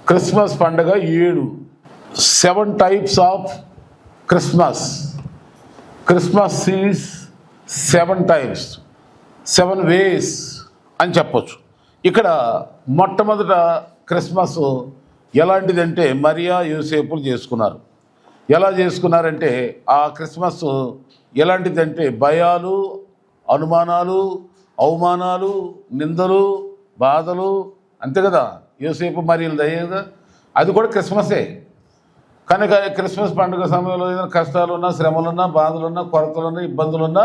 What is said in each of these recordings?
Christmas పండుగ 7 types of Christmas. Christmas is 7 types, 7 వేస్ అని చెప్పొచ్చు. ఇక్కడ మొట్టమొదట క్రిస్మస్ ఎలాంటిదంటే మరియా యోసేపులు చేసుకున్నారు. ఎలా చేసుకున్నారంటే ఆ క్రిస్మస్ ఎలాంటిదంటే భయాలు, అనుమానాలు, అవమానాలు, నిందలు, బాధలు, అంతే కదా. యోసేపు మరియలు దయ్యే కదా, అది కూడా క్రిస్మసే. కనుక క్రిస్మస్ పండుగ సమయంలో ఏదైనా కష్టాలున్నా, శ్రమలున్నా, బాధలున్నా, కొరతలున్నా, ఇబ్బందులున్నా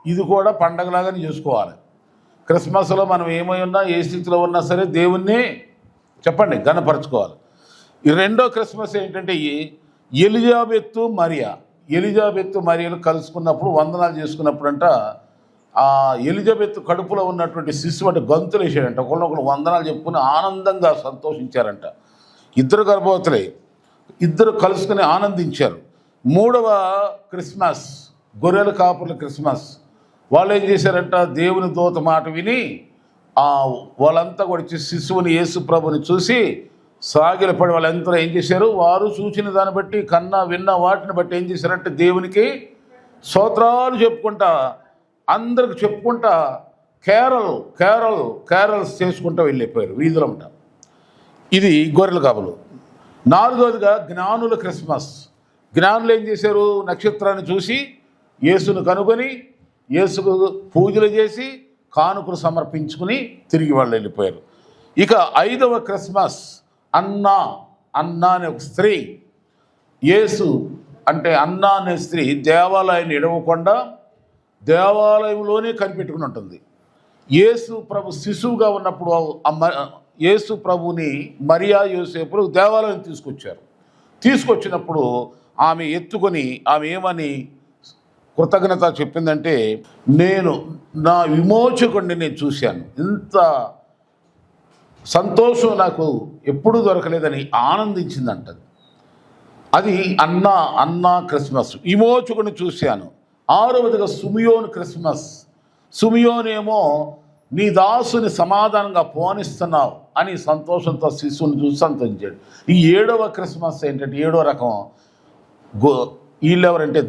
ఇది కూడా పండగలాగానే చూసుకోవాలి. క్రిస్మస్లో మనం ఏమై ఉన్నా, ఏ స్థితిలో ఉన్నా సరే దేవుణ్ణి చెప్పండి ఘనపరచుకోవాలి. ఈ రెండో క్రిస్మస్ ఏంటంటే ఎలిజాబెత్తు మరియలు కలుసుకున్నప్పుడు వందనాలు చేసుకున్నప్పుడు అంట ఆ ఎలిజబెత్ కడుపులో ఉన్నటువంటి శిశువు అంటే గంతులు వేసాడంట. ఒకళ్ళొకళ్ళు వందనాలు చెప్పుకుని ఆనందంగా సంతోషించారంట. ఇద్దరు గర్భవతులే, ఇద్దరు కలుసుకుని ఆనందించారు. మూడవ క్రిస్మస్ గొర్రెల కాపుల క్రిస్మస్. వాళ్ళు ఏం చేశారంట, దేవుని దూత మాట విని వాళ్ళంతా కూడా శిశువుని యేసు ప్రభుని చూసి సాగిలపడి వాళ్ళంతా ఏం చేశారు, వారు చూసిన దాన్ని బట్టి విన్న వాటిని బట్టి ఏం చేశారంటే దేవునికి స్తోత్రాలు చెప్పుకుంటా, అందరికి చెప్పుకుంటా క్యారల్స్ చేసుకుంటూ వెళ్ళిపోయారు వీధులంట. ఇది గొర్రెల కాపులు. నాలుగోదిగా జ్ఞానుల క్రిస్మస్. జ్ఞానులు ఏం చేశారు, నక్షత్రాన్ని చూసి యేసును కనుగొని యేసుకు పూజలు చేసి కానుకలు సమర్పించుకుని తిరిగి వాళ్ళు వెళ్ళిపోయారు. ఇక ఐదవ క్రిస్మస్ అన్నా అనే ఒక స్త్రీ, యేసు అంటే అన్నా అనే స్త్రీ దేవాలయాన్ని ఇడవకుండా దేవాలయంలోనే కనిపెట్టుకుని ఉంటుంది. యేసు ప్రభు శిశువుగా ఉన్నప్పుడు యేసు ప్రభుని మరియా యోసేపులు దేవాలయం తీసుకొచ్చినప్పుడు ఆమె ఎత్తుకొని ఆమె ఏమని కృతజ్ఞత చెప్పిందంటే, నేను నా విమోచకుడిని నేను చూశాను, ఇంత సంతోషం నాకు ఎప్పుడూ దొరకలేదని ఆనందించిందంటది. అది అన్నా క్రిస్మస్, విమోచకుడిని చూశాను. ఆరవదిగా సుమియోన్ క్రిస్మస్. సుమియోనేమో నీ దాసుని సమాధానంగా పోనిస్తున్నావు అని సంతోషంతో శిశువుని చూసి సంతోషించాడు. ఈ ఏడవ క్రిస్మస్ ఏంటంటే, ఏడో రకం వీళ్ళెవరంటే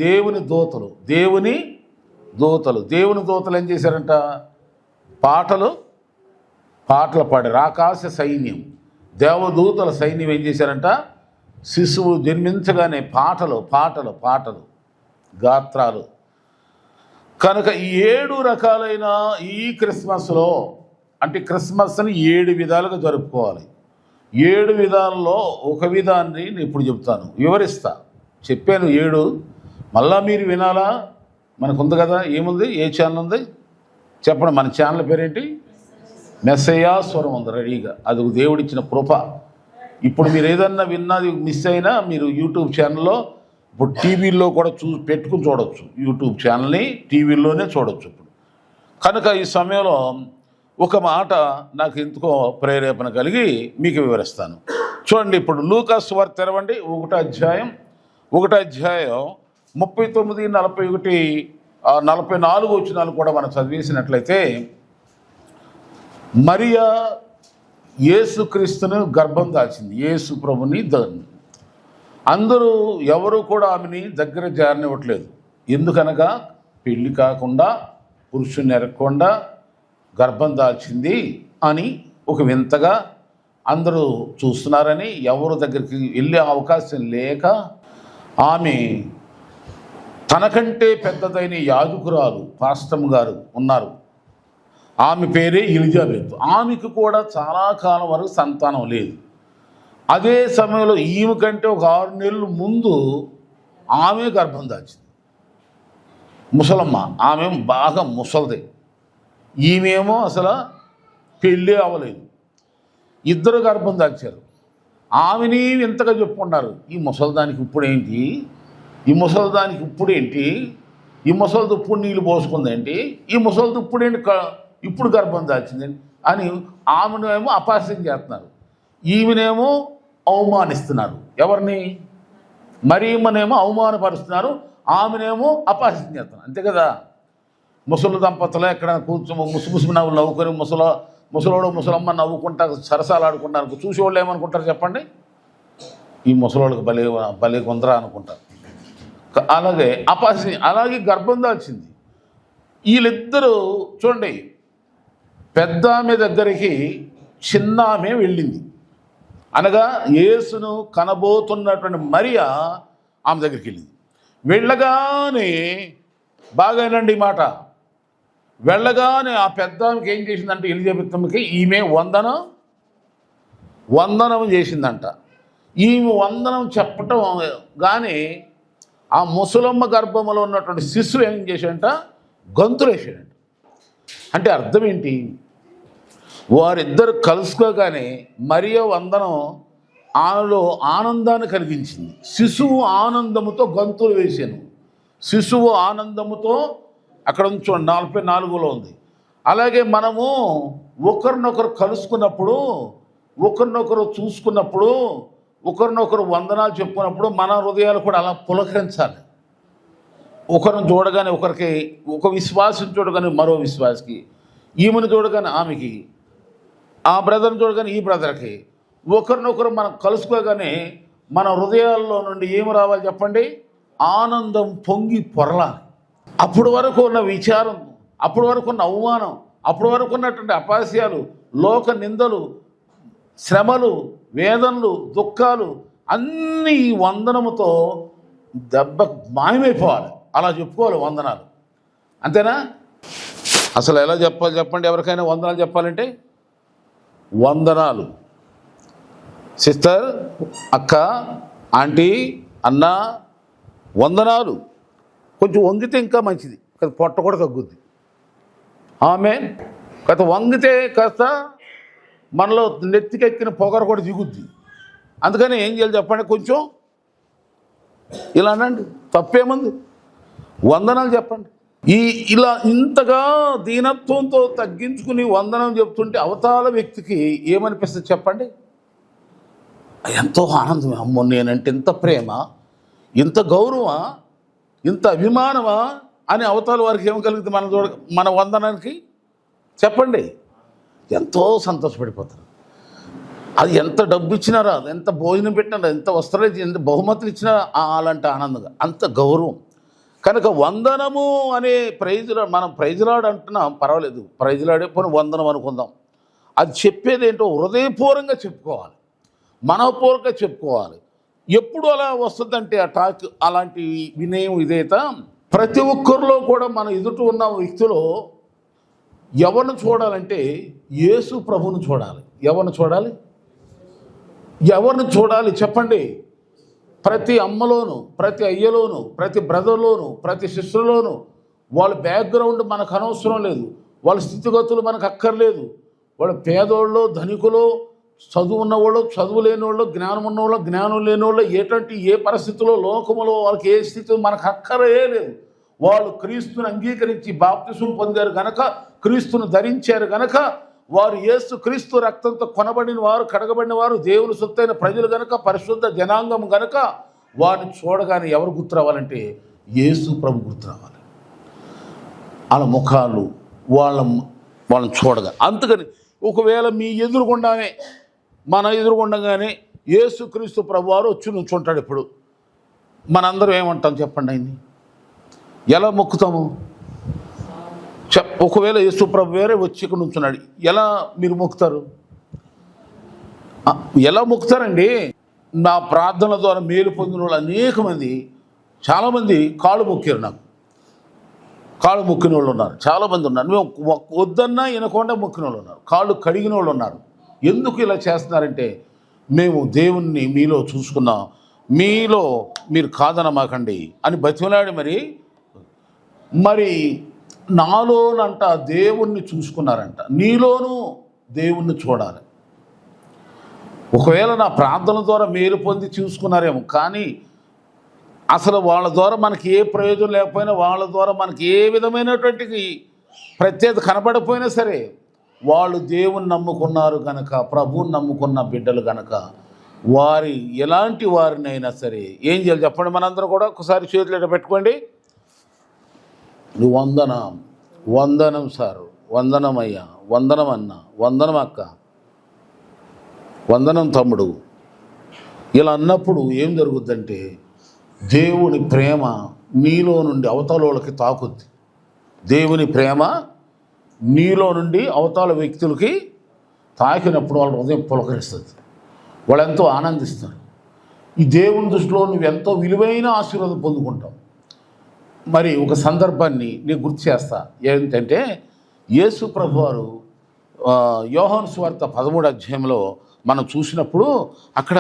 దేవుని దూతలు. దేవుని దూతలు ఏం చేశారంట, పాటలు పాడారు. ఆకాశ సైన్యం, దేవదూతల సైన్యం ఏం చేశారంట, శిశువు జన్మించగానే పాటలు గాత్రాలు. కనుక ఈ 7 రకాలైన ఈ క్రిస్మస్లో అంటే క్రిస్మస్ని 7 విధాలుగా జరుపుకోవాలి. 7 విధాలలో ఒక విధాన్ని నేను ఇప్పుడు చెప్తాను, చెప్పాను 7. మళ్ళా మీరు వినాలా? మనకు ఉంది కదా, ఏముంది, ఏ ఛానల్ ఉంది చెప్పండి. మన ఛానల్ పేరేంటి? మెస్సయ్య స్వరం ఉంది రెడీగా. అది దేవుడిచ్చిన కృప. ఇప్పుడు మీరు ఏదన్నా విన్నది మిస్ అయినా మీరు యూట్యూబ్ ఛానల్లో ఇప్పుడు టీవీల్లో కూడా పెట్టుకుని చూడవచ్చు. యూట్యూబ్ ఛానల్ని టీవీల్లోనే చూడవచ్చు ఇప్పుడు. కనుక ఈ సమయంలో ఒక మాట నాకు ఎందుకో ప్రేరేపణ కలిగి మీకు వివరిస్తాను. చూడండి, ఇప్పుడు లూకా సువార్త తెరవండి. 1వ అధ్యాయం 39, 41, 44 వచనాలు కూడా మనం చదివేసినట్లయితే, మరియా యేసుక్రీస్తును గర్భం దాల్చింది, యేసు ప్రభుని. అందరూ ఎవరు కూడా ఆమెని దగ్గర జారనివ్వట్లేదు. ఎందుకనగా పెళ్లి కాకుండా పురుషుని ఎరగకుండా గర్భం దాల్చింది అని ఒక వింతగా అందరూ చూస్తున్నారని ఎవరు దగ్గరికి వెళ్ళే అవకాశం లేక ఆమె తనకంటే పెద్దదైన యాజకురాలు పాస్టమ్ గారు ఉన్నారు, ఆమె పేరే ఎలిజబెత్. ఆమెకు కూడా చాలా కాలం వరకు సంతానం లేదు. అదే సమయంలో ఈమె కంటే ఒక 6 నెలలు ముందు ఆమె గర్భం దాల్చింది. ముసలమ్మ, ఆమె బాగా ముసలిదే, ఈమెమో అసలు పెళ్ళి అవ్వలేదు. ఇద్దరు గర్భం దాల్చారు. ఆమెని ఎంతగా చెప్పుకున్నారు, ఈ ముసలిదానికి ఇప్పుడేంటి, ఈ ముసలిదానికి ఇప్పుడేంటి, ఈ ముసలిది ఇప్పుడు నీళ్ళు పోసుకుందేంటి, ఈ ముసలిది ఇప్పుడేంటి ఇప్పుడు గర్భం దాల్చిందండి అని ఆమెనేమో అపహాస్యం చేస్తున్నారు, ఈమెనేమో అవమానిస్తున్నారు. ఎవరిని? మరియమ్మనేమో అవమానపరుస్తున్నారు, ఆమెనేమో అపహాస్యం చేస్తున్నారు. అంతే కదా. ముసలి దంపతులు ఎక్కడ ముసుముసు నవ్వుకొని ముసలోడు ముసలమ్మ నవ్వుకుంటా సరసాలు ఆడుకుంటారు, చూసేవాళ్ళు ఏమనుకుంటారు చెప్పండి? ఈ ముసలోళ్ళకి భలే కొందరా అనుకుంటారు. అలాగే అలాగే గర్భం దాల్చింది. వీళ్ళిద్దరూ చూడండి, పెద్ద ఆమె దగ్గరికి చిన్న ఆమె వెళ్ళింది. అనగా యేసును కనబోతున్నటువంటి మరియా ఆమె దగ్గరికి వెళ్ళింది. వెళ్ళగానే బాగానండి ఈ మాట, వెళ్ళగానే ఆ పెద్ద ఆమెకి ఏం చేసిందంటే ఎలిజబెత్కి ఈమె వందనం చేసిందంట. ఈమె వందనం చెప్పటం కానీ ఆ ముసలమ్మ గర్భంలో ఉన్నటువంటి శిశువు ఏం చేశాడంట? గంతులు వేసాడంట. అంటే అర్థం ఏంటి? వారిద్దరు కలుసుకోగానే మరియ వందనం ఆమెలో ఆనందాన్ని కలిగించింది. శిశువు ఆనందముతో గంతులు వేసాను. శిశువు ఆనందముతో అక్కడ చూడండి 44లో ఉంది. అలాగే మనము ఒకరినొకరు కలుసుకున్నప్పుడు, ఒకరినొకరు చూసుకున్నప్పుడు, ఒకరినొకరు వందనాలు చెప్పుకున్నప్పుడు మన హృదయాలు కూడా అలా పులకరించాలి. ఒకరిని చూడగానే ఒకరికి, ఒక విశ్వాసం చూడగానే మరో విశ్వాసకి, ఈమెను చూడగానే ఆమెకి, ఆ బ్రదర్ని చూడగానే ఈ బ్రదర్కి, ఒకరినొకరు మనం కలుసుకోగానే మన హృదయాల్లో నుండి ఏమి రావాలి చెప్పండి? ఆనందం పొంగి పొరలాలి. అప్పటి వరకు ఉన్న విచారం, అప్పటి వరకు ఉన్న అవమానం, అప్పటి వరకు ఉన్నటువంటి అపాస్యాలు, లోక నిందలు, శ్రమలు, వేదనలు, దుఃఖాలు అన్నీ ఈ వందనముతో దెబ్బ మాయమైపోవాలి. అలా చెప్పుకోవాలి వందనాలు. అంతేనా? అసలు ఎలా చెప్పాలి చెప్పండి? ఎవరికైనా వందనాలు చెప్పాలంటే వందనాలు సిస్టర్, అక్క, ఆంటీ, అన్న, వందనాలు. కొంచెం వంగితే ఇంకా మంచిది, పొట్ట కూడా తగ్గుద్ది. ఆమేన్. కాస్త వంగితే కాస్త మనలో నెత్తికెక్కిన పొగరు కూడా దిగుద్ది. అందుకని ఏం చేయాలి చెప్పండి? కొంచెం ఇలా అనండి, తప్పేముంది? వందనాలు చెప్పండి. ఇలా ఇంతగా దీనత్వంతో తగ్గించుకుని వందనం చెప్తుంటే అవతల వ్యక్తికి ఏమనిపిస్తుంది చెప్పండి? ఎంతో ఆనందం. అమ్మో, నేనంటే ఇంత ప్రేమ, ఇంత గౌరవమా, ఇంత అభిమానమా అని అవతల వారికి ఏం కలుగుతుంది మన వందనానికి చెప్పండి? ఎంతో సంతోషపడిపోతారు. అది ఎంత డబ్బు ఇచ్చినా రాదు, ఎంత భోజనం పెట్టినా, ఎంత వస్త్రాలు, ఎంత బహుమతులు ఇచ్చినా అలాంటి ఆనందంగా, అంత గౌరవం. కనుక వందనము అనే మనం ప్రైజ్లాడు అంటున్నాం, పర్వాలేదు, ప్రైజ్లాడే పోనీ వందనం అనుకుందాం. అది చెప్పేది ఏంటో హృదయపూర్వకంగా చెప్పుకోవాలి, మనపూర్వకంగా చెప్పుకోవాలి. ఎప్పుడు అలా వస్తుందంటే ఆ టాక్, అలాంటి వినయం, విధేయత ప్రతి ఒక్కరిలో కూడా మన ఎదుట ఉన్న వ్యక్తిలో ఎవరిని చూడాలంటే యేసు ప్రభువును చూడాలి. ఎవరిని చూడాలి? ఎవరిని చూడాలి చెప్పండి? ప్రతి అమ్మలోను, ప్రతి అయ్యలోను, ప్రతి బ్రదర్లోను, ప్రతి సిస్టర్లోను వాళ్ళ బ్యాక్గ్రౌండ్ మనకు అనవసరం లేదు, వాళ్ళ స్థితిగతులు మనకు అక్కర్లేదు. వాళ్ళ పేదోళ్ళు, ధనికులు, చదువు ఉన్నవాళ్ళు, చదువు లేనివాళ్ళు, జ్ఞానం ఉన్నవాళ్ళు, జ్ఞానం లేనివాళ్ళు, ఏ పరిస్థితుల్లో లోకములో వాళ్ళకి ఏ స్థితి మనకు అక్కరే లేదు. వాళ్ళు క్రీస్తుని అంగీకరించి బాప్తిసం పొందారు గనక, క్రీస్తును ధరించారు గనక, వారు యేసు క్రీస్తు రక్తంతో కొనబడిన వారు, కడగబడిన వారు, దేవుని సొత్తైన ప్రజలు గనక, పరిశుద్ధ జనాంగం గనక వారిని చూడగానే ఎవరు గుర్తు రావాలంటే యేసు ప్రభు గుర్తు రావాలి. వాళ్ళ ముఖాలు, వాళ్ళని చూడగా. అందుకని ఒకవేళ మీ ఎదురుగుండానే, మన ఎదురుగుండగానే యేసు క్రీస్తు ప్రభు వారు వచ్చి నుంచుంటాడు. ఇప్పుడు మనందరం ఏమంటాం చెప్పండి? ఆయన్ని ఎలా మొక్కుతాము? ఒకవేళ యేసు ప్రభు వేరే వచ్చి ఇక్కడ నుంచున్నాడు, ఎలా మీరు మొక్కుతారు? ఎలా మొక్కుతారండి? నా ప్రార్థనల ద్వారా మేలు పొందిన వాళ్ళు అనేక మంది, చాలామంది కాళ్ళు మొక్కారు. నాకు కాళ్ళు మొక్కిన వాళ్ళు ఉన్నారు, చాలామంది ఉన్నారు. మేము వద్దన్నా వినకుండా మొక్కిన వాళ్ళు ఉన్నారు, కాళ్ళు కడిగిన వాళ్ళు ఉన్నారు. ఎందుకు ఇలా చేస్తున్నారంటే, మేము దేవుణ్ణి మీలో చూసుకున్నాం, మీలో మీరు కాదనమాకండి అని బతిమలాడి మరి నాలోనంట దేవుణ్ణి చూసుకున్నారంట. నీలోనూ దేవుణ్ణి చూడాలి. ఒకవేళ నా ప్రార్థనల ద్వారా మేలు పొంది చూసుకున్నారేమో, కానీ అసలు వాళ్ళ ద్వారా మనకి ఏ ప్రయోజనం లేకపోయినా, వాళ్ళ ద్వారా మనకి ఏ విధమైనటువంటి ప్రత్యేకత కనబడకపోయినా సరే, వాళ్ళు దేవుని నమ్ముకున్నారు కనుక, ప్రభువుని నమ్ముకున్న బిడ్డలు కనుక, ఎలాంటి వారినైనా సరే ఏం చేయాలి చెప్పండి? మనందరూ కూడా ఒకసారి చేతులు పెట్టుకోండి. వందనం సారు, వందనమయ్యా, వందనం అన్న, వందనం అక్క, వందనం తమ్ముడు ఇలా అన్నప్పుడు ఏం జరుగుద్దంటే దేవుని ప్రేమ నీలో నుండి అవతలోళ్ళకి తాకుద్ది. దేవుని ప్రేమ నీలో నుండి అవతల వ్యక్తులకి తాకినప్పుడు వాళ్ళ హృదయం పులకరిస్తుంది, వాళ్ళు ఎంతో ఆనందిస్తారు. ఈ దేవుని దృష్టిలో నువ్వు ఎంతో విలువైన ఆశీర్వాదం పొందుకుంటావు. మరి ఒక సందర్భాన్ని నీకు గుర్తు చేస్తా. ఏంటంటే యేసు ప్రభువారు యోహాను సువార్త 13వ అధ్యాయంలో మనం చూసినప్పుడు అక్కడ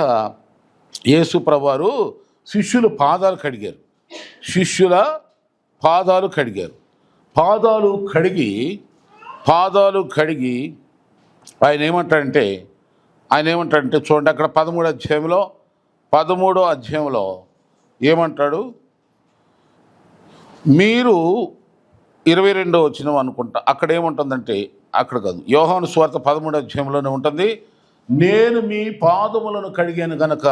యేసు ప్రభువారు శిష్యుల పాదాలు కడిగారు. పాదాలు కడిగి ఆయన ఏమంటాడంటే చూడండి, అక్కడ 13వ అధ్యాయంలో ఏమంటాడు, మీరు 22వ వచనం అనుకుంటా, అక్కడ ఏముంటుందంటే, అక్కడ కాదు, యోహాను సువార్త 13వ అధ్యాయంలోనే ఉంటుంది, నేను మీ పాదములను కడిగాను గనక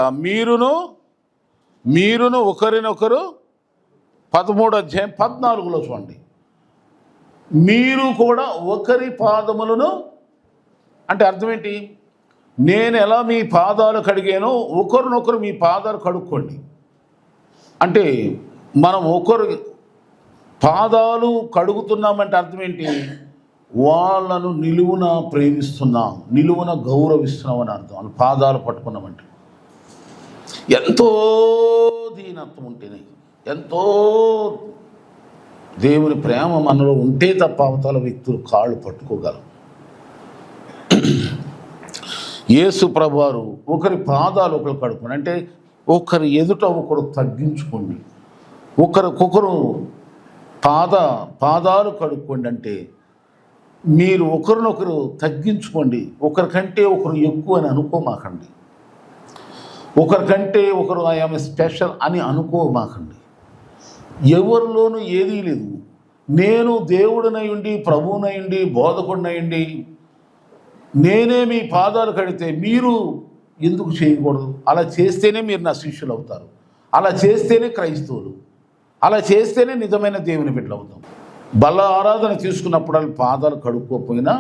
మీరును ఒకరినొకరు. 13వ అధ్యాయం 14లో చూడండి, మీరు కూడా ఒకరి పాదములను, అంటే అర్థం ఏంటి? నేను ఎలా మీ పాదాలు కడిగానో ఒకరినొకరు మీ పాదాలు కడుక్కోండి. అంటే మనం ఒకరు పాదాలు కడుగుతున్నామంటే అర్థం ఏంటి? వాళ్ళను నిలువున ప్రేమిస్తున్నాం, నిలువున గౌరవిస్తున్నాం అని అర్థం. వాళ్ళ పాదాలు పట్టుకున్నామంటే ఎంతో దీనత్వం ఉంటేనే, ఎంతో దేవుని ప్రేమ మనలో ఉంటే తప్ప అవతల వ్యక్తులు కాళ్ళు పట్టుకోగలరు. యేసు ప్రభువారు ఒకరి పాదాలు ఒకరు కడుక్కోండి అంటే ఒకరి ఎదుట ఒకరు తగ్గించుకోండి, ఒకరికొకరు పాదాలు కడుక్కోండి అంటే మీరు ఒకరినొకరు తగ్గించుకోండి. ఒకరికంటే ఒకరు ఎక్కువ అని అనుకోమాకండి, ఒకరికంటే ఒకరు ఐఎమ్ స్పెషల్ అని అనుకోమాకండి. ఎవరిలోనూ ఏదీ లేదు. నేను దేవుడినయుండి, ప్రభువునయుండి, బోధకుడినయుండి నేనే మీ పాదాలు కడితే మీరు ఎందుకు చేయకూడదు? అలా చేస్తేనే మీరు నా శిష్యులు అవుతారు, అలా చేస్తేనే క్రైస్తవులు, అలా చేస్తేనే నిజమైన దేవుని బిడ్డలు అవుతాం. బల ఆరాధన తీసుకున్నప్పుడు వాళ్ళు పాదాలు కడుక్కోకపోయినా,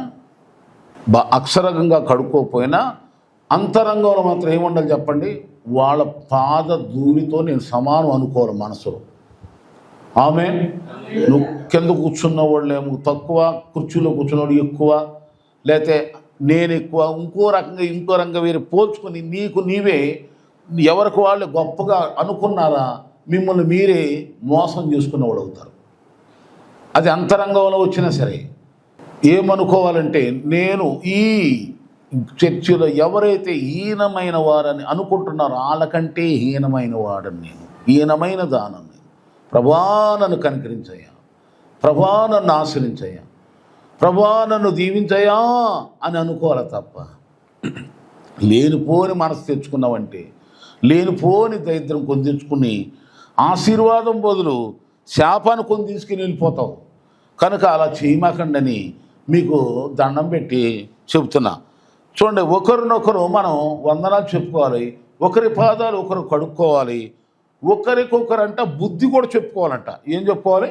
అక్షరంగా కడుక్కోకపోయినా, అంతరంగంలో మాత్రం ఏముండాలి చెప్పండి? వాళ్ళ పాద ధూళితో నేను సమానం అనుకోరు మనసులో. ఆమె నువ్వు కింద కూర్చున్న వాళ్ళేమో తక్కువ, కుర్చీలో కూర్చున్నవాడు ఎక్కువ, లేకపోతే నేను ఎక్కువ, ఇంకో రకంగా వీరు పోల్చుకొని నీకు నీవే ఎవరికి వాళ్ళు గొప్పగా అనుకున్నారా, మిమ్మల్ని మీరే మోసం చేసుకున్నవాడు అవుతారు. అది అంతరంగంలో వచ్చినా సరే ఏమనుకోవాలంటే, నేను ఈ చర్చిలో ఎవరైతే హీనమైన వారని అనుకుంటున్నారో వాళ్ళకంటే హీనమైన వాడని నేను, హీనమైన దానం నేను. ప్రభా నన్ను కనికరించయ్యా, ప్రభా నన్ను ఆశ్రయించయ్యా, ప్రభా నన్ను దీవించయ్యా అని అనుకోవాలి తప్ప లేనిపోని మనసు తెచ్చుకున్నావంటే, లేనిపోని దరిద్రం కొని తెచ్చుకుని ఆశీర్వాదం బదులు శాపాన్ని కొని తీసుకుని వెళ్ళిపోతావు. కనుక అలా చేయమాకండని మీకు దండం పెట్టి చెబుతున్నా. చూడండి, ఒకరినొకరు మనం వందనాలు చెప్పుకోవాలి, ఒకరి పాదాలు ఒకరు కడుక్కోవాలి, ఒకరికొకరంట బుద్ధి కూడా చెప్పుకోవాలంట. ఏం చెప్పుకోవాలి?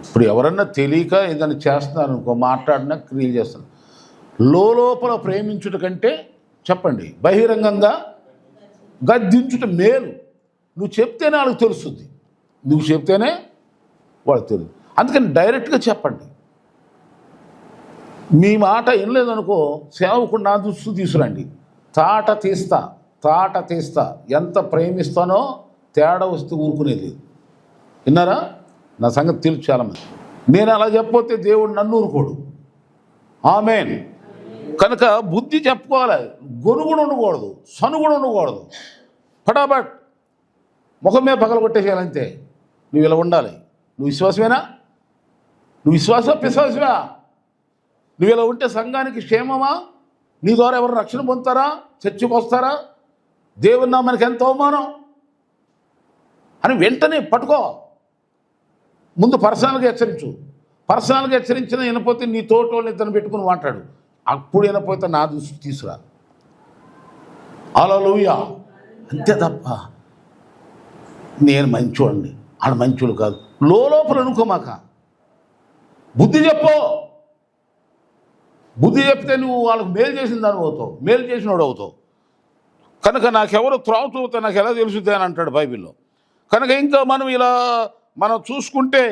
ఇప్పుడు ఎవరన్నా తెలియక ఏదైనా చేస్తున్నారు అనుకో, మాట్లాడినా క్రియలు చేస్తున్నారు, లోపల ప్రేమించుట కంటే చెప్పండి బహిరంగంగా గద్దించుట మేలు. నువ్వు చెప్తేనే వాళ్ళకి తెలుస్తుంది, నువ్వు చెప్తేనే వాళ్ళకి తెలియదు. అందుకని డైరెక్ట్గా చెప్పండి. మీ మాట ఏం లేదనుకో, సేవకుడు నా దృష్టి తీసుకురండి, తాట తీస్తా, ఎంత ప్రేమిస్తానో తేడా వస్తే ఊరుకునేది లేదు. విన్నారా? నా సంగతి తెలుసు చాలామంది. నేను అలా చెప్పకపోతే దేవుడు నన్ను ఊరుకోడు. ఆమేన్. కనుక బుద్ధి చెప్పుకోవాలి, గొనుగుడు ఉండకూడదు, సనుగుడు ఉండకూడదు. ఫటాఫట్ ముఖమే పగలగొట్టేసేయాలంతే. నువ్వు ఇలా ఉండాలి. నువ్వు విశ్వాసమేనా? నువ్వు పిశ్వాసమా? నువ్వు ఇలా ఉంటే సంఘానికి క్షేమమా? నీ ద్వారా ఎవరు రక్షణ పొందుతారా? చర్చకు వస్తారా? దేవుని నామానికి ఎంత అవమానం అని వెంటనే పట్టుకో. ముందు పర్సనల్గా హెచ్చరించిన వినపోతే నీ తోటి వాళ్ళని ఇద్దరు పెట్టుకుని మాట్లాడు. అప్పుడు వినపోతే నా దృష్టి తీసుకురా. హల్లెలూయా. అంతే తప్ప నేను మంచోడిని, ఆడ మంచోడు కాదు లోపల అనుకోమాక. బుద్ధి చెప్పు. బుద్ధి చెప్తే నువ్వు వాళ్ళకు మేలు చేసిన దాన్ని అవుతావు, మేలు చేసినోడు అవుతావు. కనుక నాకెవరు త్రోవ చూస్తే నాకు ఎలా తెలుసుద్ది అని అంటాడు బైబిల్లో. కనుక ఇంకా మనం చూసుకుంటే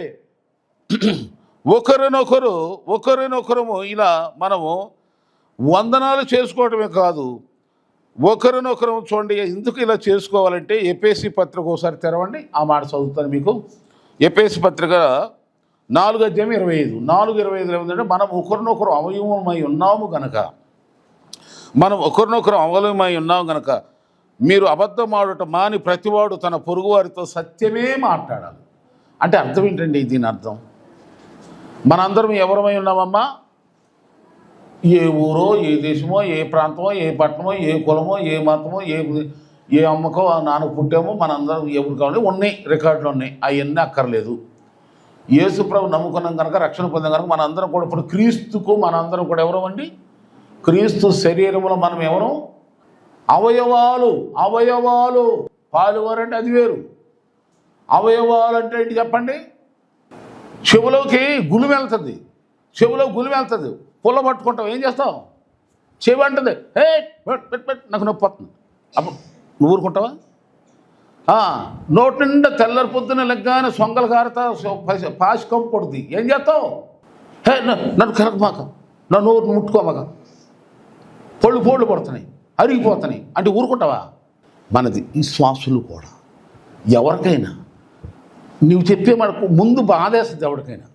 ఒకరినొకరము ఇలా మనము వందనాలు చేసుకోవటమే కాదు, ఒకరినొకరు చూడండి. ఎందుకు ఇలా చేసుకోవాలంటే ఎఫెసీ పత్రిక ఒకసారి తెరవండి, ఆ మాట చదువుతాను మీకు. ఎఫెసీ పత్రిక 4:25 ఏముందంటే, మనం ఒకరినొకరు అవయవమై ఉన్నాము గనక మీరు అబద్ధం ఆడటం మాని ప్రతివాడు తన పొరుగువారితో సత్యమే మాట్లాడాలి. అంటే అర్థం ఏంటండి? దీని అర్థం మనందరం ఎవరమై ఉన్నామమ్మా? ఏ ఊరో, ఏ దేశమో, ఏ ప్రాంతమో, ఏ పట్టణమో, ఏ కులమో, ఏ మతమో, ఏ అమ్మకో నాన్నకు పుట్టామో మనందరం ఎవరు కావాలి ఉన్నాయి, రికార్డులు ఉన్నాయి. అవన్నీ అక్కర్లేదు. యేసుప్రభు నమ్ముకున్నాం కనుక, రక్షణ పొందాం కనుక మనందరం కూడా ఇప్పుడు క్రీస్తుకు మనందరం కూడా ఎవరు అండి? క్రీస్తు శరీరంలో మనం ఎవరు? అవయవాలు. పాలువారంటే అది వేరు. అవయవాలు అంటే ఏంటి చెప్పండి? చెవులోకి గులి వెళ్తుంది, పుల్ల పట్టుకుంటావు, ఏం చేస్తావు? చెవి అంటుంది, నాకు నొప్పి వస్తుంది, అప్పుడు నువ్వు ఊరుకుంటావా? నోటి నిండా తెల్లరి పొద్దున లెగ్గానే సొంగల కారత పాసి కంపు కొడుతుంది, ఏం చేస్తావు? నన్ను కరగమాక, నా నోరు ముట్టుకోమాక, పొళ్ళు పడుతున్నాయి, అరిగిపోతున్నాయి అంటే ఊరుకుంటావా? మనది ఈ శ్వాసులు కూడా ఎవరికైనా నువ్వు చెప్పే మనకు ముందు బాధేస్తుంది. ఎవరికైనా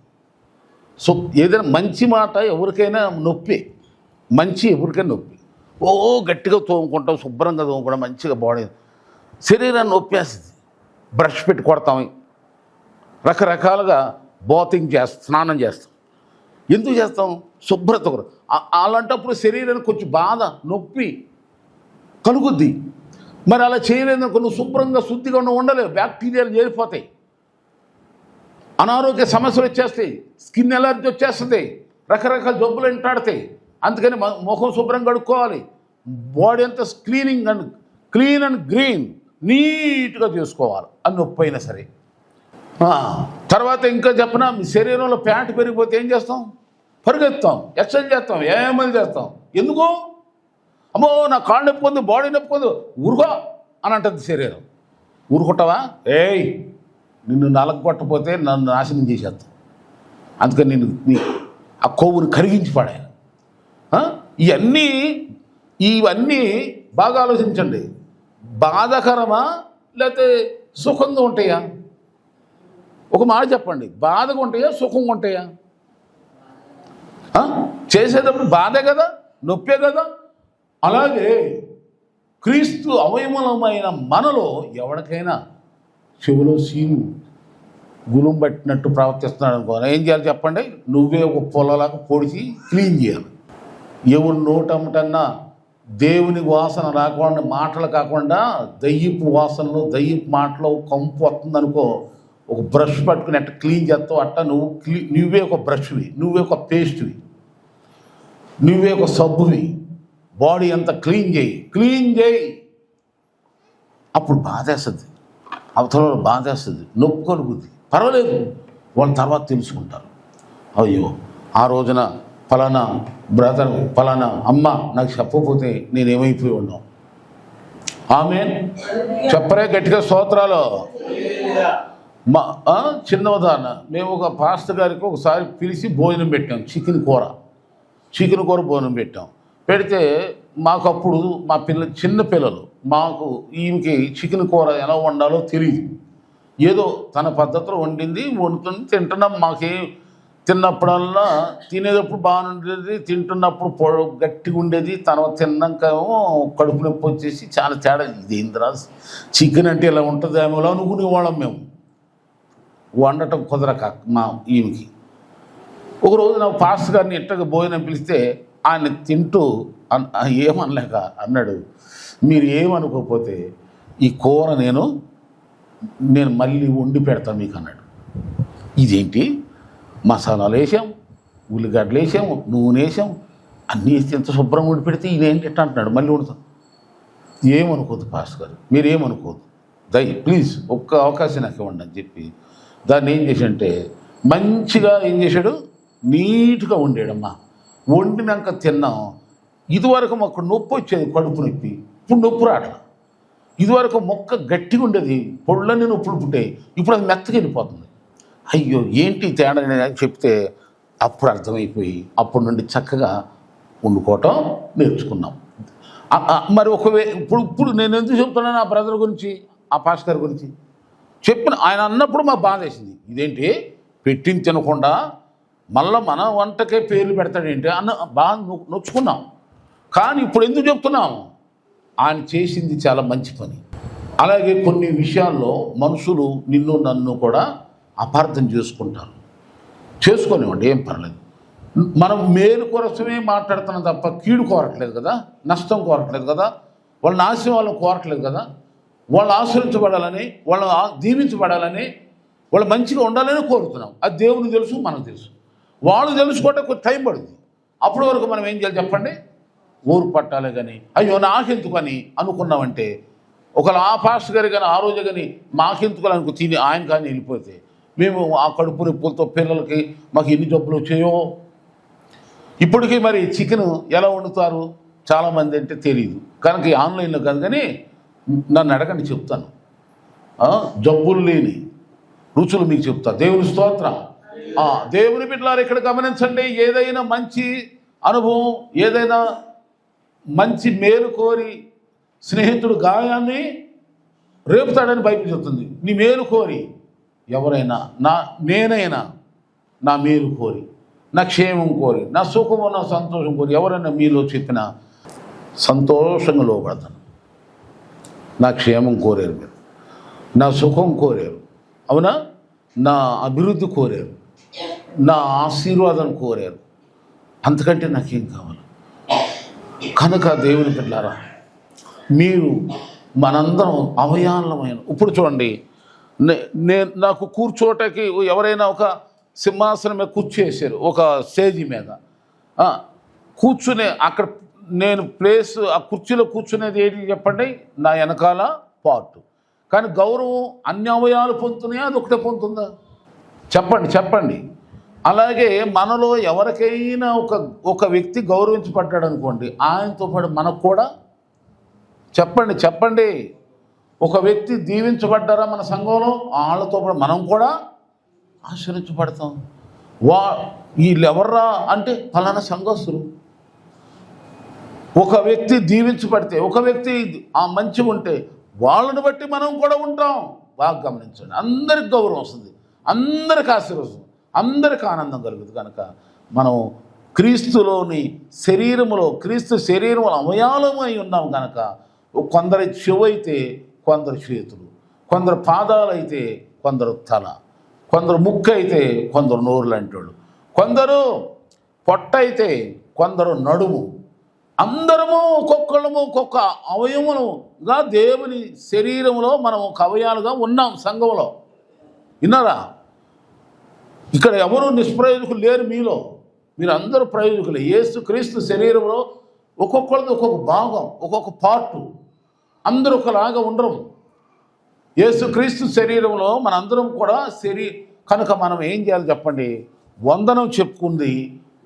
ఏదైనా మంచి మాట ఎవరికైనా నొప్పి, ఎవరికైనా నొప్పి. గట్టిగా తోముకుంటాం, శుభ్రంగా తోముకుంటాం, మంచిగా బాడీ శరీరాన్ని నొప్పేస్తుంది. బ్రష్ పెట్టి కొడతాం, రకరకాలుగా స్నానం చేస్తాం. ఎందుకు చేస్తాం? శుభ్రత. అలాంటప్పుడు శరీరానికి కొంచెం బాధ, నొప్పి కలుగుద్ది. మరి అలా చేయలేదనుకో, నువ్వు శుభ్రంగా శుద్ధిగా ఉండలేవు, బ్యాక్టీరియాలు చేరిపోతాయి, అనారోగ్య సమస్యలు వచ్చేస్తాయి, స్కిన్ ఎలర్జీ వచ్చేస్తుంది, రకరకాల జబ్బులు ఎంటాడతాయి. అందుకని ముఖం శుభ్రం కడుక్కోవాలి, బాడీ అంతా క్లీన్ అండ్ గ్రీన్ నీట్గా చేసుకోవాలి. అది నొప్పి అయినా సరే. తర్వాత ఇంకా చెప్పనా, మీ శరీరంలో ఫ్యాట్ పెరిగిపోతే ఏం చేస్తాం? పరిగెత్తాం, ఎక్సర్సైజ్ చేస్తాం, ఏమని చేస్తాం. ఎందుకు? అమ్మో నా కాళ్ళు నొప్పుకుంది, బాడీ నొప్పుకుంది, ఊరుకో అని అంటుంది శరీరం. ఊరుకుంటావా? నిన్ను నలగొట్టకపోతే నన్ను నాశనం చేసేస్తాం. అందుకని నీ ఆ కొవ్వును కరిగించి పడాను. ఇవన్నీ బాగా ఆలోచించండి. బాధకరమా లేకపోతే సుఖంగా ఉంటాయా? ఒక మాట చెప్పండి, బాధగా ఉంటాయా, సుఖంగా ఉంటాయా? చేసేటప్పుడు బాధే కదా, నొప్పే కదా. అలాగే క్రీస్తు అవయవమైన మనలో ఎవరికైనా చెవులో సీము గులం పట్టినట్టు ప్రవర్తిస్తున్నాడు అనుకో, ఏం చేయాలి చెప్పండి? నువ్వే ఒక పొలలాగా పొడిచి క్లీన్ చేయాలి. ఎవరు నోటమ్మటన్నా దేవుని వాసన రాకుండా, మాటలు కాకుండా దయ్యపు వాసనలు, దయ్యపు మాటలు కంపు వస్తుందనుకో, ఒక బ్రష్ పట్టుకుని అట్ట క్లీన్ చేస్తావు. అట్ట నువ్వే ఒక బ్రష్వి, నువ్వే ఒక పేస్ట్వి, నువ్వే ఒక సబ్బువి. బాడీ అంతా క్లీన్ చేయి. అప్పుడు బాధేస్తుంది, అవతల బాధేస్తుంది, నొప్పి కలుగుద్ది. పర్వాలేదు, వాళ్ళ తర్వాత తెలుసుకుంటారు. అయ్యో ఆ రోజున ఫలానా బ్రదర్, ఫలానా అమ్మ నాకు చెప్పకపోతే నేనేమైపోయి ఉన్నాం. ఆమేన్ చెప్పరే గట్టిగా స్తోత్రాలు. చిన్న ఉదాహరణ, మేము ఒక పాస్టర్ గారికి ఒకసారి పిలిచి భోజనం పెట్టాం, చికెన్ కూర భోజనం పెడితే మాకు అప్పుడు మా చిన్న పిల్లలు, మాకు ఈమెకి చికెన్ కూర ఎలా వండాలో తెలియదు. ఏదో తన పద్ధతిలో వండుతుంది, తింటున్నాం. తిన్నప్పుడల్లా తినేటప్పుడు బాగానే ఉండేది, తింటున్నప్పుడు గట్టిగా ఉండేది. తర్వాత తిన్నాక కడుపు నొప్పి వచ్చేసి చాలా తేడా. ఇదేంద్రా చికెన్ అంటే ఇలా ఉంటుంది ఏమోలా అనుకునేవాళ్ళం మేము, వండటం కుదరక ఈమెకి. ఒకరోజు నాకు పాస్టర్ గారిని ఇట్టగా భోజనం పిలిస్తే ఆయన తింటూ ఏమనలేక అన్నాడు, మీరు ఏమనుకోకపోతే ఈ కూర నేను మళ్ళీ వండి పెడతాను మీకు అన్నాడు. ఇదేంటి, మసాలాలు వేసాం, ఉల్లిగడ్డలు వేసాము, నూనె వేసాం, అన్నీ వేసి ఎంత శుభ్రంగా వండి పెడితే ఇదేంటి ఎట్లా అంటున్నాడు, మళ్ళీ వండుతాం. ఏమనుకోవద్దు పాస్టర్ గారు, మీరేమనుకోవద్దు, ప్లీజ్ ఒక్క అవకాశం నాకు ఇవ్వండి అని చెప్పి దాన్ని ఏం చేశాడంటే మంచిగా ఏం చేశాడు, నీట్గా వండాడమ్మా. వండినాక తిన్నాం. ఇదివరకు మాకు నొప్పి వచ్చేది, కడుపు నొప్పి. ఇప్పుడు నొప్పి రావట్లేదు. ఇదివరకు మొక్క గట్టిగా ఉండేది, పొళ్ళన్నీ నొప్పులు పుట్టాయి. ఇప్పుడు అది మెత్తగా వెళ్ళిపోతుంది. అయ్యో ఏంటి తేడా అని చెప్తే అప్పుడు అర్థమైపోయి అప్పటి నుండి చక్కగా వండుకోవటం నేర్చుకున్నాం. మరి ఇప్పుడు నేను ఎందుకు చెప్తున్నాను ఆ బ్రదర్ గురించి, ఆ పాస్టర్ గురించి చెప్పిన ఆయన అన్నప్పుడు మాకు బాధ వేసింది. ఇదేంటి పెట్టింది తినకుండా మళ్ళీ మన వంటకే పేర్లు పెడతాడేంటి అన్న బాగా నొచ్చుకున్నాం. కానీ ఇప్పుడు ఎందుకు చెప్తున్నాము, ఆయన చేసింది చాలా మంచి పని. అలాగే కొన్ని విషయాల్లో మనుషులు నిన్ను నన్ను కూడా అపార్థం చేసుకుంటారు. చేసుకోనివ్వండి, ఏం పర్లేదు. మనం మేలు కోసమే మాట్లాడుతున్నాం తప్ప కీడు కోరట్లేదు కదా, నష్టం కోరట్లేదు కదా, వాళ్ళ నాశనం వాళ్ళని కోరట్లేదు కదా. వాళ్ళు ఆశ్రయించబడాలని, వాళ్ళు దీవించబడాలని, వాళ్ళు మంచిగా ఉండాలని కోరుతున్నాం. అది దేవునికి తెలుసు, మనకు తెలుసు. వాళ్ళు తెలుసుకోవటం కొంచెం టైం పడుతుంది. అప్పటి వరకు మనం ఏం చేయాలి చెప్పండి, ఊరు పట్టాలి. కానీ అయ్యో నాకెందుకు అని అనుకున్నామంటే, ఒకవేళ ఆ పాస్టర్ గారి కానీ ఆ రోజు కానీ మాకెందుకు అనుకు తిని ఆయన కానీ వెళ్ళిపోతే మేము ఆ కడుపు నొప్పులతో పిల్లలకి మాకు ఎన్ని జబ్బులు వచ్చాయో. ఇప్పటికీ మరి చికెన్ ఎలా వండుతారు చాలామంది అంటే తెలియదు కనుక ఆన్లైన్లో కాదు, కానీ నన్ను అడగండి చెప్తాను. జబ్బులు లేని రుచులు మీకు చెప్తా. దేవుని స్తోత్రం. దేవుని బిడ్డలారు ఇక్కడ గమనించండి, ఏదైనా మంచి అనుభవం, ఏదైనా మంచి మేలు కోరి స్నేహితుడు గాయాన్ని రేపుతాడని బైబిల్ చెప్తుంది. నీ మేలు కోరి ఎవరైనా నేనైనా నా మేలు కోరి, నా క్షేమం కోరి, నా సుఖము నా సంతోషం కోరి ఎవరైనా మీలో చెప్పినా సంతోషంగా లోపడతాను. నా క్షేమం కోరారు మీరు, నా సుఖం కోరారు, అవునా, నా అభివృద్ధి కోరారు, నా ఆశీర్వాదం కోరారు. అంతకంటే నాకేం కావాలి? కనుక దేవుని బిడ్డలారా, మీరు మనందరం అవయాలమైన. ఇప్పుడు చూడండి, నాకు కూర్చోటకి ఎవరైనా ఒక సింహాసనం మీద కూర్చేసారు, ఒక స్టేజీ మీద కూర్చునే అక్కడ నేను ప్లేస్ ఆ కుర్చీలో కూర్చునేది ఏంటి చెప్పండి, నా వెనకాల పార్ట్. కానీ గౌరవం అన్ని అవయాలు పొందుతున్నాయా, అది ఒకటే పొందుతుందా? చెప్పండి. అలాగే మనలో ఎవరికైనా ఒక వ్యక్తి గౌరవించబడ్డాడు అనుకోండి, ఆయనతో పాటు మనకు కూడా చెప్పండి ఒక వ్యక్తి దీవించబడ్డారా మన సంఘంలో, వాళ్ళతో పాటు మనం కూడా ఆశ్రయించబడతాం. వీళ్ళు ఎవర్రా అంటే ఫలానా సంఘస్థులు. ఒక వ్యక్తి దీవించబడితే, ఒక వ్యక్తి ఆ మంచిగా ఉంటే వాళ్ళని బట్టి మనం కూడా ఉంటాం. బాగా గమనించండి, అందరికి గౌరవం వస్తుంది, అందరికి ఆశీర్వదిస్తుంది, అందరికి ఆనందం కలుగుతుంది. కనుక మనం క్రీస్తులోని శరీరములో, క్రీస్తు శరీరంలో అవయాలమై ఉన్నాం. కనుక కొందరి చెవైతే కొందరు చేతులు, కొందరు పాదాలు అయితే కొందరు తల, కొందరు ముక్కు అయితే కొందరు నోరు లాంటి, కొందరు పొట్ట అయితే కొందరు నడుము. అందరము ఒక్కొక్కళ్ళము ఒక్కొక్క అవయవముగా దేవుని శరీరంలో మనం ఒక అవయాలుగా ఉన్నాం సంఘంలో. విన్నారా? ఇక్కడ ఎవరు నిష్ప్రయోజకులు లేరు మీలో, మీరు అందరూ ప్రయోజకులే. యేసు క్రీస్తు శరీరంలో ఒక్కొక్కరిది ఒక్కొక్క భాగం, ఒక్కొక్క పార్టు. అందరూ ఒకలాగా ఉండరు. యేసు క్రీస్తు శరీరంలో మనందరం కూడా కనుక మనం ఏం చేయాలి చెప్పండి, వందనం చెప్పుకుంది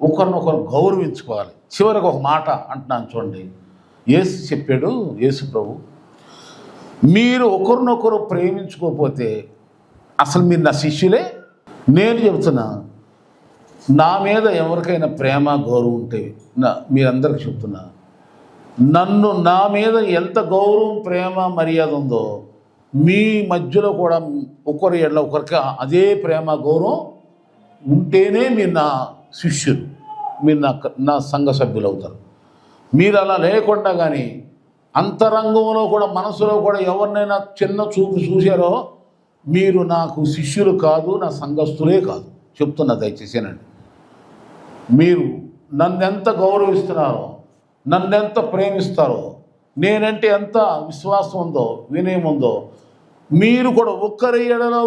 ఒకరినొకరు గౌరవించుకోవాలి. చివరికి ఒక మాట అంటున్నాను చూడండి, యేసు చెప్పాడు, యేసు ప్రభు, మీరు ఒకరినొకరు ప్రేమించుకోకపోతే అసలు మీరు నా శిష్యులే. నేను చెబుతున్నా, నా మీద ఎవరికైనా ప్రేమ గౌరవం ఉంటే మీరందరికీ చెప్తున్నా, నా మీద ఎంత గౌరవం ప్రేమ మర్యాద ఉందో మీ మధ్యలో కూడా ఒకరి ఎడల ఒకరికి అదే ప్రేమ గౌరవం ఉంటేనే మీరు నా శిష్యులు, మీరు నా సంఘ సభ్యులు అవుతారు. మీరు అలా లేకుండా కానీ అంతరంగంలో కూడా మనసులో కూడా ఎవరినైనా చిన్న చూపు చూశారో మీరు నాకు శిష్యులు కాదు, నా సంఘస్థులే కాదు. చెప్తున్నా దయచేసేనండి. మీరు నన్నెంత గౌరవిస్తున్నారో, నన్నెంత ప్రేమిస్తారో, నేనంటే ఎంత విశ్వాసం ఉందో, వినయం ఉందో, మీరు కూడా ఒకరి ఎడలో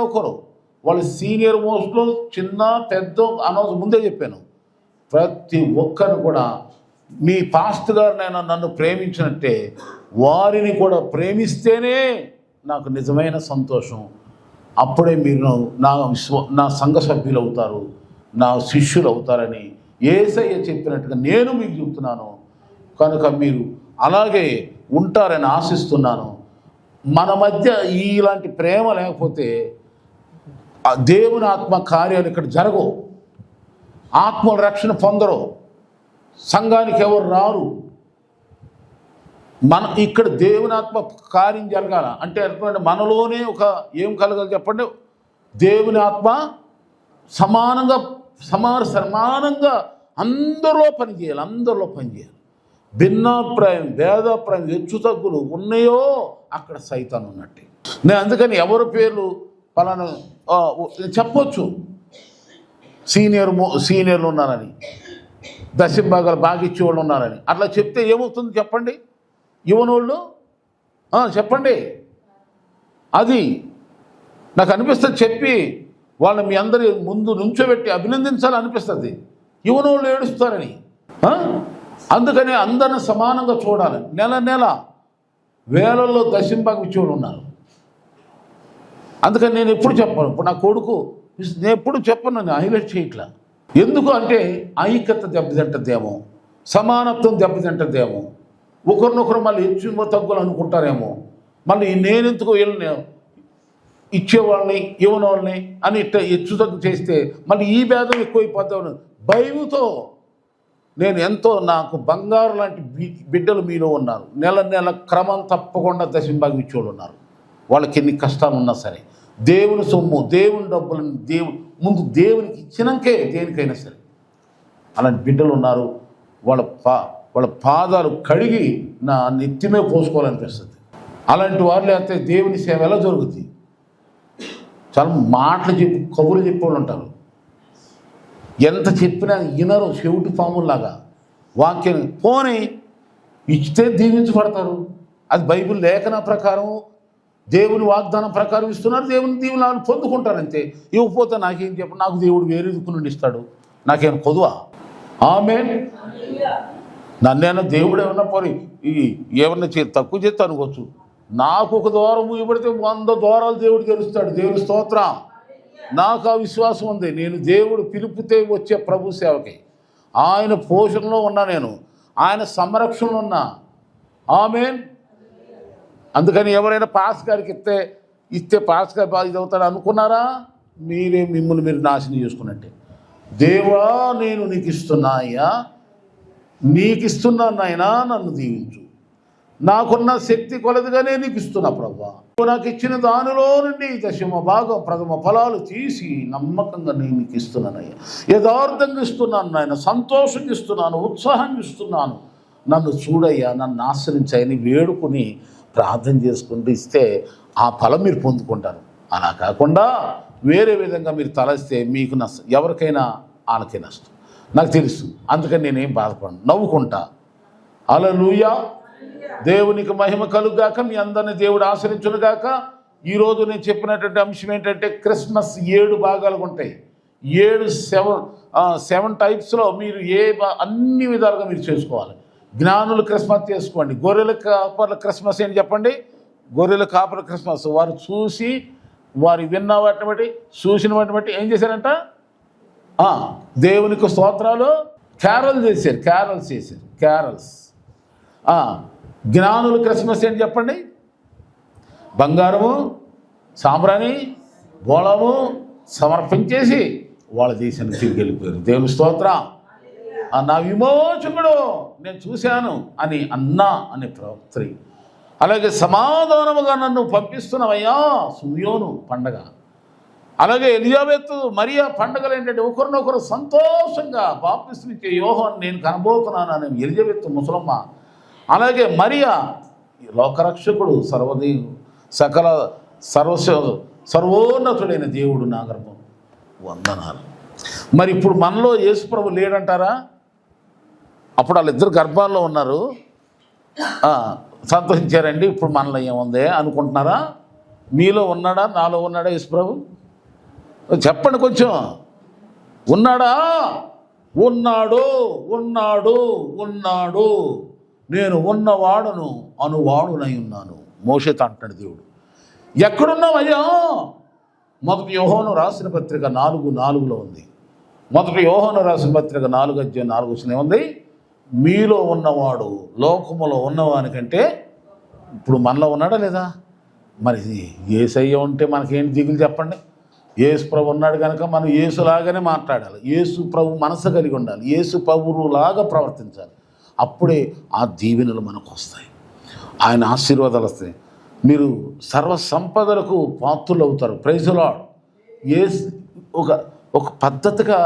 ఒకరు వాళ్ళు సీనియర్ మోస్ట్లో చిన్న పెద్ద అనవసరం ముందే చెప్పాను. ప్రతి ఒక్కరు కూడా మీ పాస్టర్ గారినైనా నన్ను ప్రేమించినట్టే వారిని కూడా ప్రేమిస్తేనే నాకు నిజమైన సంతోషం. అప్పుడే మీరు నా సంఘ సభ్యులు అవుతారు. నా శిష్యులు అవుతారని యేసయ్య చెప్పినట్టుగా నేను మీకు చెప్తున్నాను. కనుక మీరు అలాగే ఉంటారని ఆశిస్తున్నాను. మన మధ్య ఇలాంటి ప్రేమ లేకపోతే దేవుని ఆత్మ కార్యాలు ఇక్కడ జరగవు, ఆత్మల రక్షణ పొందరు, సంఘానికి ఎవరు రారు. ఇక్కడ దేవుని ఆత్మ కార్యం జరగాల అంటే మనలోనే ఒక ఏం కలగాలి చెప్పండి, దేవుని ఆత్మ సమానంగా అందరిలో పనిచేయాలి. భిన్నాభిప్రాయం, భేదాభిప్రాయం, హెచ్చు తగ్గులు ఉన్నాయో అక్కడ సైతాన్ ఉన్నట్టే. నేను అందుకని ఎవరి పేర్లు పలానా చెప్పొచ్చు, సీనియర్లు ఉన్నారని, దశంభాగాలు బాగా ఇచ్చేవాళ్ళు ఉన్నారని. అట్లా చెప్తే ఏమవుతుంది చెప్పండి? ఇవ్వనోళ్ళు చెప్పండి. అది నాకు అనిపిస్తుంది, చెప్పి వాళ్ళని మీ అందరి ముందు నుంచోబెట్టి అభినందించాలనిపిస్తుంది. ఇవ్వనోళ్ళు ఏడుస్తారని. అందుకని అందరిని సమానంగా చూడాలి. నెల వేలల్లో దశంభాగం ఇచ్చేవాళ్ళు ఉన్నారు. అందుకని నేను ఎప్పుడు చెప్పను, ఇప్పుడు నా కొడుకు నేను ఎప్పుడు చెప్పను, నేను హైలైట్ చేయట్లా. ఎందుకు అంటే ఐక్యత దెబ్బతింటదేమో, సమానత్వం దెబ్బతింటదేమో, ఒకరినొకరు మళ్ళీ హెచ్చు తగ్గులు అనుకుంటారేమో, మళ్ళీ నేనెందుకు వీళ్ళని ఇచ్చేవాళ్ళని ఇవ్వనోళ్ళని అని ఇట్లా హెచ్చు తగ్గు చేస్తే మళ్ళీ ఈ భేదం ఎక్కువైపోతాను. భయముతో నేను ఎంతో, నాకు బంగారు లాంటి బిడ్డలు మీలో ఉన్నారు. నెల క్రమం తప్పకుండా దశంభాగం ఇచ్చేవాళ్ళు ఉన్నారు. వాళ్ళకి ఎన్ని కష్టాలు ఉన్నా సరే దేవుని సొమ్ము, దేవుని డబ్బులను ముందు దేవునికి ఇచ్చినాకే దేనికైనా సరే అలాంటి బిడ్డలు ఉన్నారు. వాళ్ళ పాదాలు కడిగి నా నెత్తిమే పోసుకోవాలనిపిస్తుంది. అలాంటి వాళ్ళు అయితే దేవుని సేవ ఎలా జరుగుతుంది? చాలా మాటలు చెప్పి కబుర్లు చెప్పేవాళ్ళు ఉంటారు. ఎంత చెప్పినా వినరు, చెవిటి పాముల్లాగా. వాక్యం పోనీ ఇచ్చితే దీవించబడతారు. అది బైబిల్ లేఖన ప్రకారం, దేవుని వాగ్దానం ప్రకారం ఇస్తున్నారు. దేవుని దీవులను పొందుకుంటారంతే. ఇవ్వకపోతే నాకేం చెప్పు, నాకు దేవుడు వేరే దిక్కు నుండి ఇస్తాడు, నాకేం కొదువా? ఆమేన్. నన్నేనా దేవుడు ఏమన్నా పోయి ఏమన్నా తక్కువ చేస్తే అనుకోవచ్చు. నాకు ఒక ద్వారం ఇవ్వడితే 100 ద్వారాలు దేవుడు గెలుస్తాడు. దేవుని స్తోత్రం. నాకు ఆ విశ్వాసం ఉంది. నేను దేవుడు పిలుపుతే వచ్చే ప్రభు సేవకి, ఆయన పోషణలో ఉన్నా, నేను ఆయన సంరక్షణలో ఉన్నా. ఆమేన్. అందుకని ఎవరైనా పాస్ గారికి ఇస్తే పాస్ గారు బాగా ఇదవుతాడు అనుకున్నారా? మిమ్మల్ని మీరు నాశనం చేసుకున్నట్టే. దేవా, నేను నీకు ఇస్తున్నా అయ్యా, నీకు ఇస్తున్నాను నాయనా, నన్ను దీవించు. నాకున్న శక్తి కొలదిగానే నీకు ఇస్తున్నా ప్రభువా. నాకు ఇచ్చిన దానిలో నుండి దశమ భాగం ప్రథమ ఫలాలు తీసి నమ్మకంగా నేను నీకు ఇస్తున్నానయ్యా. యథార్థంగా ఇస్తున్నాను నాయన, సంతోషంగా ఇస్తున్నాను, ఉత్సాహంగా ఇస్తున్నాను. నన్ను చూడయ్యా, నన్ను ఆశ్రయించాయని వేడుకుని ప్రార్థన చేసుకుంటూ ఇస్తే ఆ ఫలం మీరు పొందుకుంటారు. అలా కాకుండా వేరే విధంగా మీరు తలస్తే మీకు నష్టం, ఎవరికైనా వాళ్ళకే నష్టం. నాకు తెలుసు. అందుకని నేనేం బాధపడను, నవ్వుకుంటా. హల్లెలూయా. దేవునికి మహిమ కలుగాక, మీ అందరినీ దేవుడు ఆశ్రయించునుగాక. ఈరోజు నేను చెప్పినటువంటి అంశం ఏంటంటే, క్రిస్మస్ 7 భాగాలుగా ఉంటాయి. 7 టైప్స్లో మీరు అన్ని విధాలుగా మీరు చేసుకోవాలి. జ్ఞానులు క్రిస్మస్ చేసుకోండి. గొర్రెల కాపర్ల క్రిస్మస్ ఏంటి చెప్పండి? గొర్రెల కాపర్ల క్రిస్మస్ వారు చూసి, వారు విన్న వాటిని బట్టి, చూసిన వాటిని బట్టి ఏం చేశారంట? దేవునికి స్తోత్రాలు, క్యారల్స్ చేశారు. జ్ఞానులు క్రిస్మస్ ఏంటి చెప్పండి? బంగారము, సాంబ్రాణి, బోళము సమర్పించేసి వాళ్ళ దేశానికి తిరిగి వెళ్ళిపోయారు. దేవుని స్తోత్రం. నా విమోచకుడు నేను చూశాను అని అనే ప్రవక్త్రి. అలాగే సమాధానముగా నన్ను పంపిస్తున్నావయ్యా, సుయోను పండగ. అలాగే ఎలిజబెత్, మరియా పండగలు ఏంటంటే ఒకరినొకరు సంతోషంగా బాప్తిస్మిచ్చే యోహాను నేను కనబోతున్నాను అని ఎలిజబెత్ ముసలమ్మ. అలాగే మరియా లోకరక్షకుడు, సర్వోన్నతుడైన దేవుడు నా గర్భం వందనాలు. మరి ఇప్పుడు మనలో యేసుప్రభు లేడంటారా? అప్పుడు వాళ్ళిద్దరు గర్భాల్లో ఉన్నారు, సంతోషించారండి. ఇప్పుడు మనలో ఏముంది అనుకుంటున్నారా? మీలో ఉన్నాడా, నాలో ఉన్నాడా యేసుప్రభు? చెప్పండి కొంచెం. ఉన్నాడా? ఉన్నాడు. నేను ఉన్నవాడును అనువాడునై ఉన్నాను. మోషేతో అంటాడు దేవుడు. ఎక్కడున్నావయ్యా? మొదటి యోహాను రాసిన పత్రిక 4:4 ఉంది. మొదటి యోహాను రాసిన పత్రిక 4:4 ఏముంది? మీలో ఉన్నవాడు లోకములో ఉన్నవానికంటే, ఇప్పుడు మనలో ఉన్నాడా లేదా? మరి యేసయ్య ఉంటే మనకేంటి దిగులు చెప్పండి? యేసు ప్రభు ఉన్నాడు కనుక మనం యేసులాగానే మాట్లాడాలి, యేసు ప్రభు మనసు కలిగి ఉండాలి, యేసు ప్రభులాగా ప్రవర్తించాలి. అప్పుడే ఆ దీవెనలు మనకు వస్తాయి, ఆయన ఆశీర్వాదాలు వస్తాయి. మీరు సర్వ సంపదలకు పాత్రులు అవుతారు. Praise the Lord. ఒక పద్ధతిగా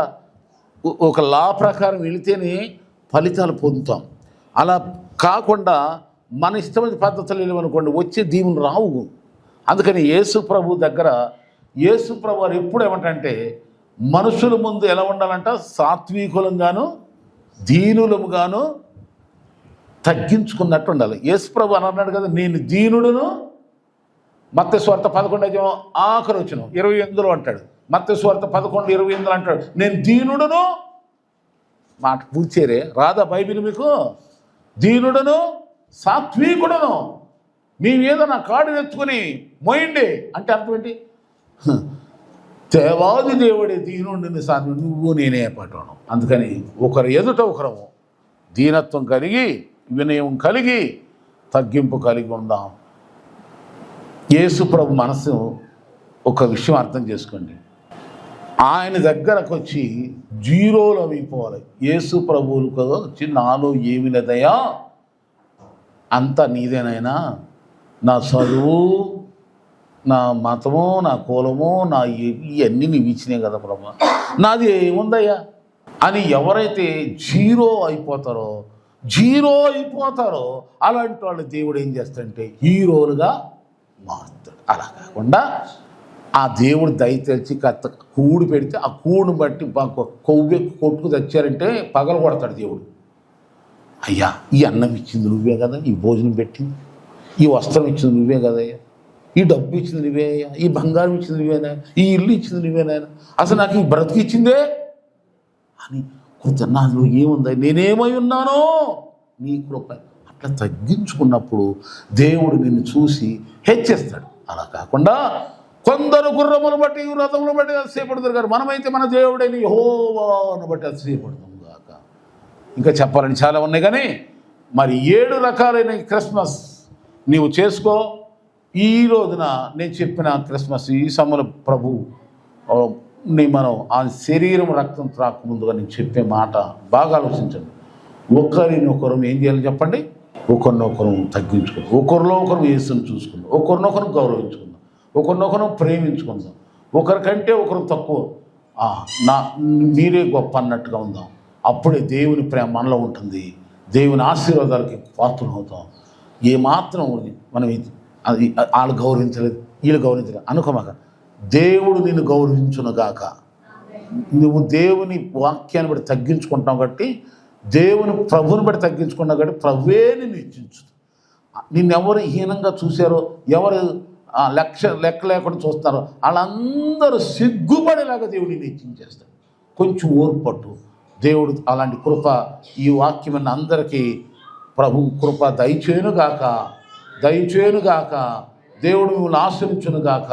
ఒక లా ప్రకారం వెళితేనే ఫలితాలు పొందుతాం. అలా కాకుండా మన ఇష్టమైన పద్ధతులు వెళ్ళమనుకోండి, వచ్చే దీవులు రావు. అందుకని యేసు ప్రభు దగ్గర యేసు ప్రభు వారు ఎప్పుడు ఏమంటే, మనుషుల ముందు ఎలా ఉండాలంట? సాత్వికులంగాను దీనులముగాను తగ్గించుకున్నట్టు ఉండాలి. యేసు ప్రభు అని అన్నాడు కదా, నేను దీనుడును. మత్తయి సువార్త 11:28 28 అంటాడు. మత్తయి సువార్త 11:28 అంటాడు, నేను దీనుడును. మాట పూర్చేరే రాదా బైబిల్ మీకు? దీనుడును సాత్వికుడును, మీ మీద నా కాడు ఎత్తుకుని మోయండి అంటే అర్థం ఏంటి? దేవాది దేవుడే దీనుడిని సాధి, నువ్వు నేనే పట్టను. అందుకని ఒకరు ఎదుట ఒకరము దీనత్వం కలిగి, వినయం కలిగి, తగ్గింపు కలిగి ఉందాం. యేసు ప్రభు మనసు ఒక విషయం అర్థం చేసుకోండి, ఆయన దగ్గరకు వచ్చి జీరోలు అయిపోవాలి. యేసు ప్రభువులకు వచ్చి నాలో ఏమి లేదయ్యా, అంతా నీదేనైనా, నా చదువు, నా మతము, నా కులము, నా ఇవన్నీ నీవు ఇచ్చినాయి కదా ప్రభు, నాది ఏముందయ్యా అని ఎవరైతే జీరో అయిపోతారో అలాంటి వాళ్ళు దేవుడు ఏం చేస్తాడంటే హీరోలుగా మారుతాడు. అలా కాకుండా ఆ దేవుడు దయ తెలిసి కూడు పెడితే ఆ కూడును బట్టి కొవ్వె కొట్టుకు తెచ్చారంటే పగలు కొడతాడు దేవుడు. అయ్యా, ఈ అన్నం ఇచ్చింది నువ్వే కదా, ఈ భోజనం పెట్టింది, ఈ వస్త్రం ఇచ్చింది నువ్వే కదయ్యా, ఈ డబ్బు ఇచ్చింది నువ్వే అయ్యా, ఈ బంగారం ఇచ్చింది నువ్వేనా, ఈ ఇల్లు ఇచ్చింది నువ్వేనాయన, అసలు నాకు ఈ బ్రతుకు ఇచ్చిందే అని కొంచెం నాలో ఏముందా, నేనేమై ఉన్నానో నీ కృప. అట్లా తగ్గించుకున్నప్పుడు దేవుడు నిన్ను చూసి హెచ్చిస్తాడు. అలా కాకుండా కొందరు గుర్రములు బట్టి రథములు బట్టి అతిశయపడతారు గారు, మనమైతే మన దేవుడైన యెహోవాను బట్టి అతిశయపడతాం గాక. ఇంకా చెప్పాలని చాలా ఉన్నాయి, కానీ మరి 7 రకాలైన క్రిస్మస్ నీవు చేసుకో. ఈ రోజున నేను చెప్పిన క్రిస్మస్ ఈ సమయంలో ప్రభు మనం ఆ శరీరం రక్తం త్రాకముందుగా నేను చెప్పే మాట బాగా ఆలోచించండి. ఒకరినొకరు ఏం చేయాలి చెప్పండి? ఒకరినొకరు తగ్గించుకుందాం, ఒకరిలో ఒకరు యేసుని చూసుకుందాం, ఒకరినొకరు గౌరవించుకుందాం, ఒకరినొకరు ప్రేమించుకుందాం. ఒకరికంటే ఒకరు తక్కువ, మీరే గొప్ప అన్నట్టుగా ఉందాం. అప్పుడే దేవుని ప్రేమ మనలో ఉంటుంది, దేవుని ఆశీర్వాదాలకి పాత్రలు అవుతాం. ఏమాత్రం మనం అది వాళ్ళు గౌరవించలేదు, వీళ్ళు గౌరవించలేదు అనుకోమాక. దేవుడు నిన్ను గౌరవించునుగాక. నువ్వు దేవుని వాక్యాన్ని బట్టి తగ్గించుకుంటావు కాబట్టి, దేవుని ప్రభుని బట్టి తగ్గించుకున్నావు కాబట్టి ప్రభువే నిన్ను హెచ్చించు. నిన్నెవరు హీనంగా చూశారో, ఎవరు లెక్క లేకుండా చూస్తున్నారో వాళ్ళందరూ సిగ్గుపడేలాగా దేవుడు నిన్ను హెచ్చించేస్తాడు. కొంచెం ఓర్పట్టు. దేవుడు అలాంటి కృప ఈ వాక్యం అందరికీ ప్రభు కృప దయచేయునుగాక. దేవుడు మిమ్మల్ని ఆశ్రయించునుగాక.